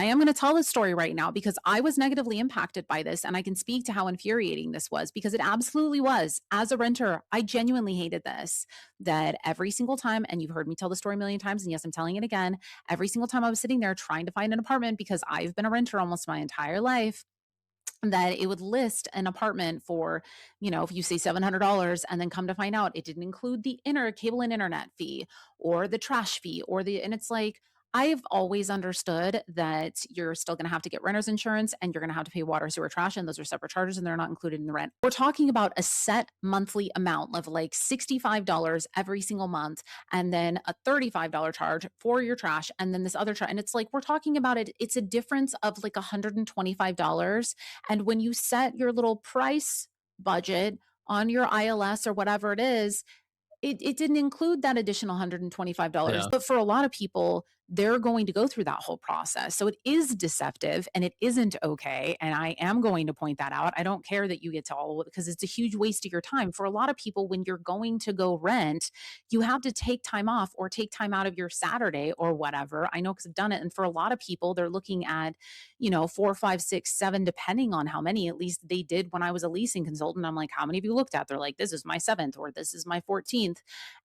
I am going to tell this story right now because I was negatively impacted by this and I can speak to how infuriating this was because it absolutely was. As a renter, I genuinely hated this. That every single time, and you've heard me tell the story a million times, and yes, I'm telling it again, every single time I was sitting there trying to find an apartment because I've been a renter almost my entire life, that it would list an apartment for, if you say $700 and then come to find out it didn't include the inner cable and internet fee or the trash fee and it's like, I've always understood that you're still going to have to get renter's insurance and you're going to have to pay water, sewer, trash, and those are separate charges and they're not included in the rent. We're talking about a set monthly amount of like $65 every single month and then a $35 charge for your trash and then this other charge. And it's like, we're talking about it. It's a difference of like $125. And when you set your little price budget on your ILS or whatever it is, it didn't include that additional $125. Yeah. But for a lot of people, they're going to go through that whole process. So it is deceptive and it isn't okay. And I am going to point that out. I don't care that you get to all of it because it's a huge waste of your time. For a lot of people, when you're going to go rent, you have to take time off or take time out of your Saturday or whatever. I know because I've done it. And for a lot of people, they're looking at, 4, 5, 6, 7, depending on how many. At least they did when I was a leasing consultant. I'm like, how many of you looked at? They're like, this is my seventh or this is my 14th.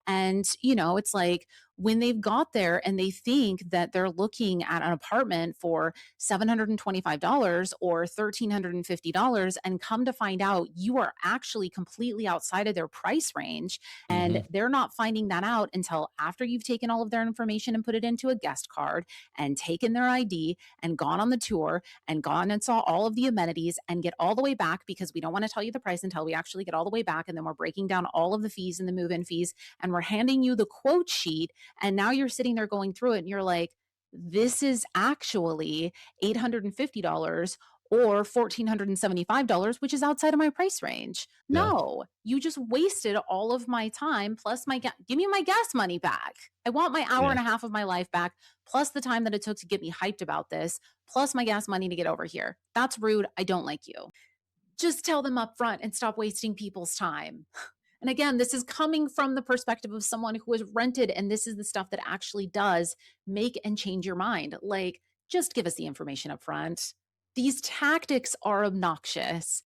And, it's like when they've got there and they think that they're looking at an apartment for $725 or $1,350 and come to find out you are actually completely outside of their price range. And Hmm. they're not finding that out until after you've taken all of their information and put it into a guest card and taken their ID and gone on the tour and gone and saw all of the amenities and get all the way back because we don't want to tell you the price until we actually get all the way back. And then we're breaking down all of the fees and the move in fees and we're handing you the quote sheet. And now you're sitting there going through it and you're like, this is actually $850 or $1,475, which is outside of my price range. Yeah. No, you just wasted all of my time plus give me my gas money back. I want my hour Yeah. and a half of my life back, plus the time that it took to get me hyped about this, plus my gas money to get over here. That's rude. I don't like you. Just tell them up front and stop wasting people's time. And again, this is coming from the perspective of someone who has rented, and this is the stuff that actually does make and change your mind. Like, just give us the information up front. These tactics are obnoxious.